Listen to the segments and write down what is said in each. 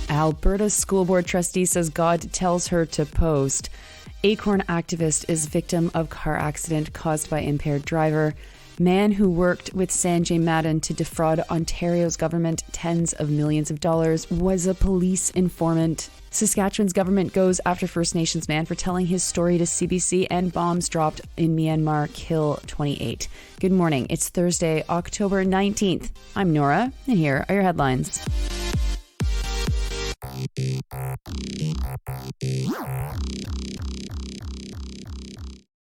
Alberta's school board trustee says God tells her to post. Acorn activist is victim of car accident caused by impaired driver. Man who worked with Sanjay Madden to defraud Ontario's government tens of millions of dollars was a police informant. Saskatchewan's government goes after First Nations man for telling his story to CBC, and bombs dropped in Myanmar kill 28. Good morning. It's Thursday, October 19th. I'm Nora, and here are your headlines.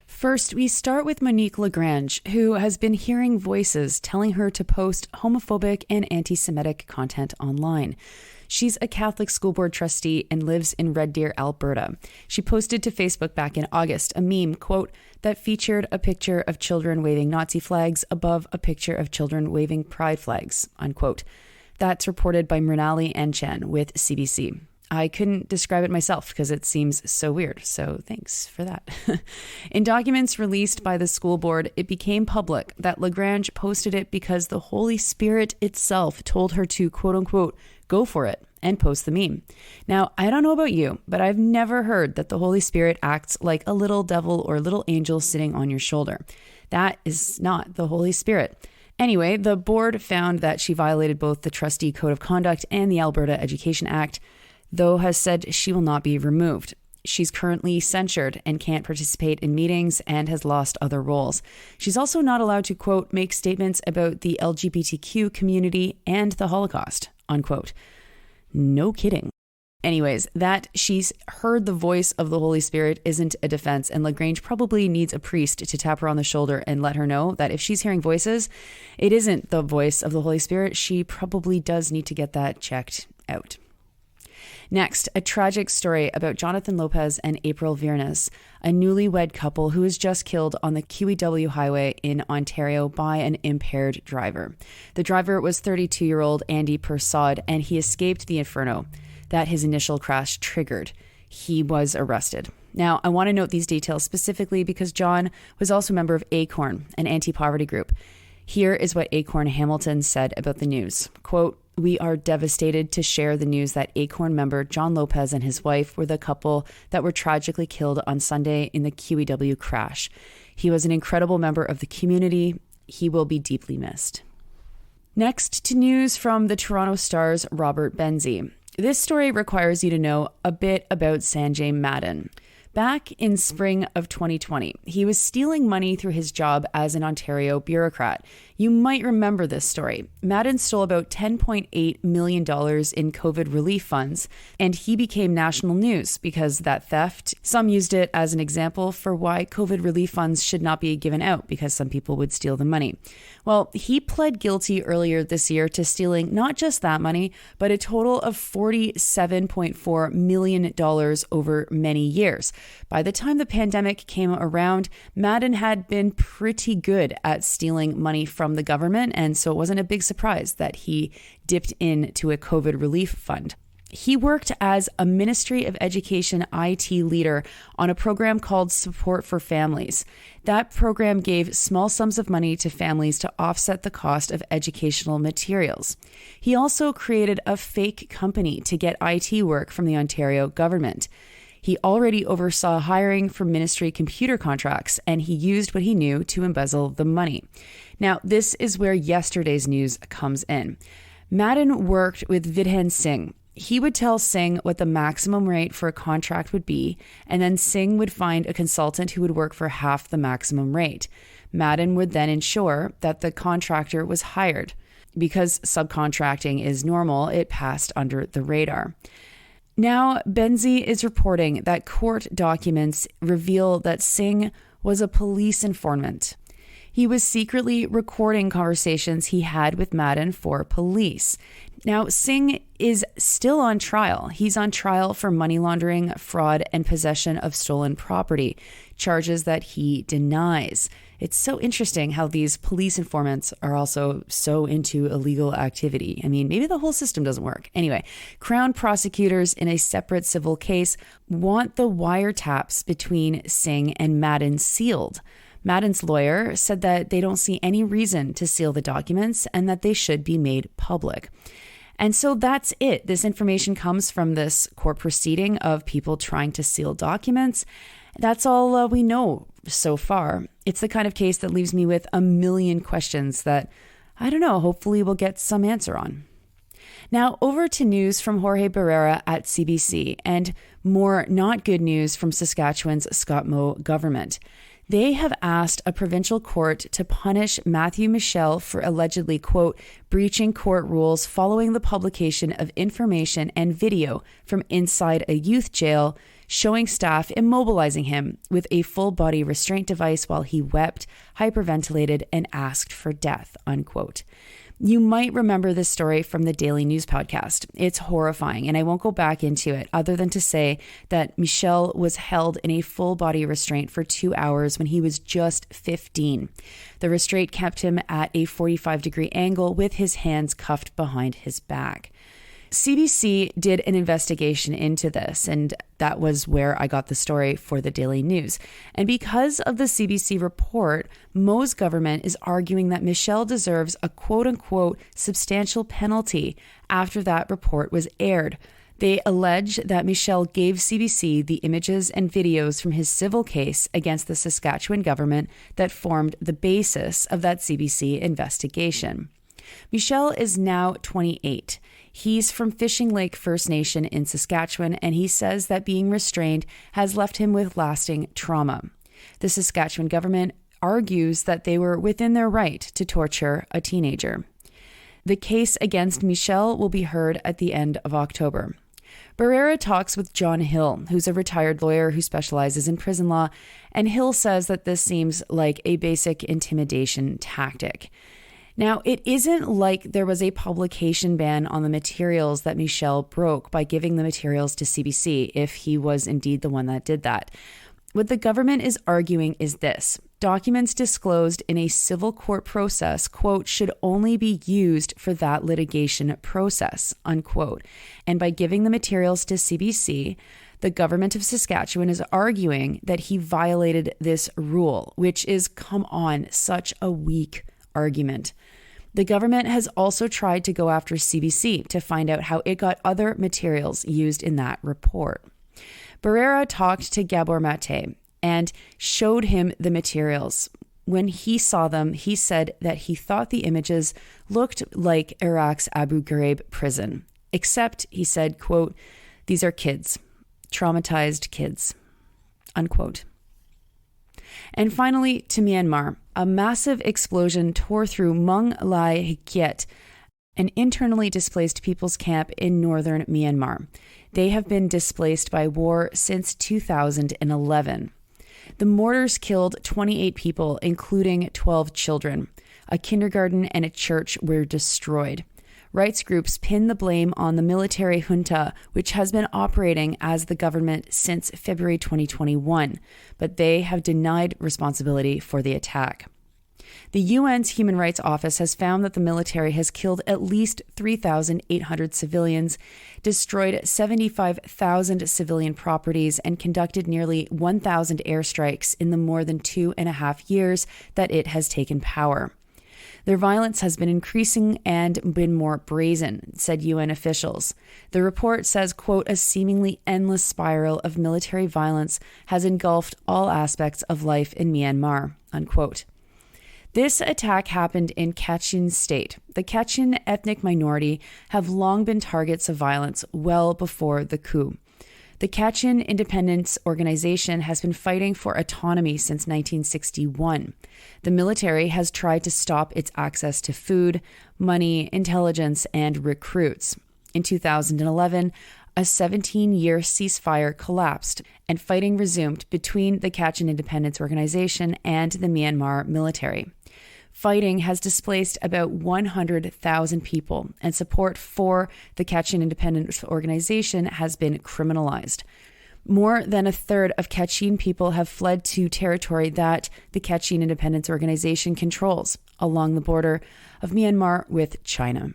First, we start with Monique Lagrange, who has been hearing voices telling her to post homophobic and anti-Semitic content online. She's a Catholic school board trustee and lives in Red Deer, Alberta. She posted to Facebook back in August a meme, quote, that featured a picture of children waving Nazi flags above a picture of children waving pride flags, unquote. That's reported by Mrinali Enchen with CBC. I couldn't describe it myself because it seems so weird, so thanks for that. In documents released by the school board, it became public that Lagrange posted it because the Holy Spirit itself told her to, quote unquote, go for it and post the meme. Now, I don't know about you, but I've never heard that the Holy Spirit acts like a little devil or little angel sitting on your shoulder. That is not the Holy Spirit. Anyway, the board found that she violated both the Trustee Code of Conduct and the Alberta Education Act, though has said she will not be removed. She's currently censured and can't participate in meetings and has lost other roles. She's also not allowed to, quote, make statements about the LGBTQ community and the Holocaust, unquote. No kidding. Anyways, that she's heard the voice of the Holy Spirit isn't a defense, and Lagrange probably needs a priest to tap her on the shoulder and let her know that if she's hearing voices, it isn't the voice of the Holy Spirit. She probably does need to get that checked out. Next, a tragic story about Jonathan Lopez and April Viernes, a newlywed couple who was just killed on the QEW highway in Ontario by an impaired driver. The driver was 32-year-old Andy Persad, and he escaped the inferno that his initial crash triggered. He was arrested. Now, I want to note these details specifically because John was also a member of ACORN, an anti-poverty group. Here is what ACORN Hamilton said about the news. Quote, we are devastated to share the news that ACORN member John Lopez and his wife were the couple that were tragically killed on Sunday in the QEW crash. He was an incredible member of the community. He will be deeply missed. Next to news from the Toronto Star's Robert Benzie. This story requires you to know a bit about Sanjay Madden. Back in spring of 2020, he was stealing money through his job as an Ontario bureaucrat. You might remember this story. Madden stole about $10.8 million in COVID relief funds, and he became national news because that theft. Some used it as an example for why COVID relief funds should not be given out because some people would steal the money. Well, he pled guilty earlier this year to stealing not just that money, but a total of $47.4 million over many years. By the time the pandemic came around, Madden had been pretty good at stealing money from the government, and so it wasn't a big surprise that he dipped into a COVID relief fund. He worked as a Ministry of Education IT leader on a program called Support for Families. That program gave small sums of money to families to offset the cost of educational materials. He also created a fake company to get IT work from the Ontario government. He already oversaw hiring for ministry computer contracts, and he used what he knew to embezzle the money. Now, this is where yesterday's news comes in. Madden worked with Vidhan Singh. He would tell Singh what the maximum rate for a contract would be, and then Singh would find a consultant who would work for half the maximum rate. Madden would then ensure that the contractor was hired. Because subcontracting is normal, it passed under the radar. Now, Benzie is reporting that court documents reveal that Singh was a police informant. He was secretly recording conversations he had with Madden for police. Now, Singh is still on trial. He's on trial for money laundering, fraud, and possession of stolen property, charges that he denies. It's so interesting how these police informants are also so into illegal activity. I mean, maybe the whole system doesn't work. Anyway, Crown prosecutors in a separate civil case want the wiretaps between Singh and Madden sealed. Madden's lawyer said that they don't see any reason to seal the documents and that they should be made public. And so that's it. This information comes from this court proceeding of people trying to seal documents. That's all we know so far. It's the kind of case that leaves me with a million questions that, I don't know, hopefully we'll get some answer on. Now, over to news from Jorge Barrera at CBC and more not good news from Saskatchewan's Scott Moe government. They have asked a provincial court to punish Matthew Michel for allegedly, quote, breaching court rules following the publication of information and video from inside a youth jail showing staff immobilizing him with a full-body restraint device while he wept, hyperventilated, and asked for death, unquote. You might remember this story from the Daily News podcast. It's horrifying, and I won't go back into it other than to say that Michel was held in a full-body restraint for 2 hours when he was just 15. The restraint kept him at a 45-degree angle with his hands cuffed behind his back. CBC did an investigation into this, and that was where I got the story for the Daily News. And because of the CBC report, Moe's government is arguing that Michel deserves a quote-unquote substantial penalty after that report was aired. They allege that Michel gave CBC the images and videos from his civil case against the Saskatchewan government that formed the basis of that CBC investigation. Michel is now 28. He's from Fishing Lake First Nation in Saskatchewan, and he says that being restrained has left him with lasting trauma. The Saskatchewan government argues that they were within their right to torture a teenager. The case against Michel will be heard at the end of October. Barrera talks with John Hill, who's a retired lawyer who specializes in prison law, and Hill says that this seems like a basic intimidation tactic. Now, it isn't like there was a publication ban on the materials that Michel broke by giving the materials to CBC, if he was indeed the one that did that. What the government is arguing is this: documents disclosed in a civil court process, quote, should only be used for that litigation process, unquote. And by giving the materials to CBC, the government of Saskatchewan is arguing that he violated this rule, which is, come on, such a weak argument. The government has also tried to go after CBC to find out how it got other materials used in that report. Barrera talked to Gabor Mate and showed him the materials. When he saw them, he said that he thought the images looked like Iraq's Abu Ghraib prison. Except, he said, quote, these are kids, traumatized kids, unquote. And finally, to Myanmar, a massive explosion tore through Mung Lai Hikiet, an internally displaced people's camp in northern Myanmar. They have been displaced by war since 2011. The mortars killed 28 people, including 12 children. A kindergarten and a church were destroyed. Rights groups pin the blame on the military junta, which has been operating as the government since February 2021, but they have denied responsibility for the attack. The UN's Human Rights Office has found that the military has killed at least 3,800 civilians, destroyed 75,000 civilian properties, and conducted nearly 1,000 airstrikes in the more than 2.5 years that it has taken power. Their violence has been increasing and been more brazen, said UN officials. The report says, quote, a seemingly endless spiral of military violence has engulfed all aspects of life in Myanmar, unquote. This attack happened in Kachin State. The Kachin ethnic minority have long been targets of violence well before the coup. The Kachin Independence Organization has been fighting for autonomy since 1961. The military has tried to stop its access to food, money, intelligence, and recruits. In 2011, a 17-year ceasefire collapsed and fighting resumed between the Kachin Independence Organization and the Myanmar military. fighting has displaced about 100,000 people, and support for the Kachin Independence Organization has been criminalized. More than a third of Kachin people have fled to territory that the Kachin Independence Organization controls along the border of Myanmar with China.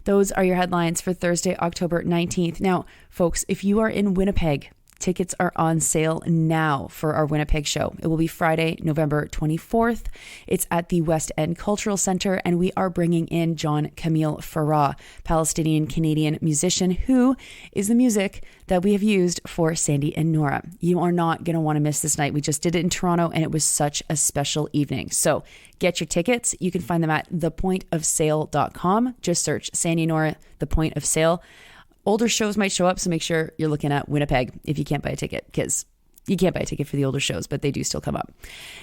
Those are your headlines for Thursday, October 19th. Now, folks, if you are in Winnipeg, tickets are on sale now for our Winnipeg show. It will be Friday, November 24th. It's at the West End Cultural Center, and we are bringing in John Camille Farah, Palestinian-Canadian musician who is the music that we have used for Sandy and Nora. You are not going to want to miss this night. We just did it in Toronto, and it was such a special evening. So get your tickets. You can find them at thepointofsale.com. Just search Sandy and Nora, The Point of Sale. Older shows might show up, so make sure you're looking at Winnipeg if you can't buy a ticket, because you can't buy a ticket for the older shows, but they do still come up.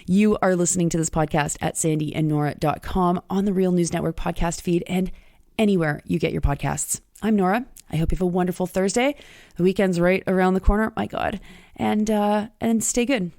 You are listening to this podcast at sandyandnora.com, on the Real News Network podcast feed, and anywhere you get your podcasts. I'm Nora. I hope you have a wonderful Thursday. The weekend's right around the corner. My God. And stay good.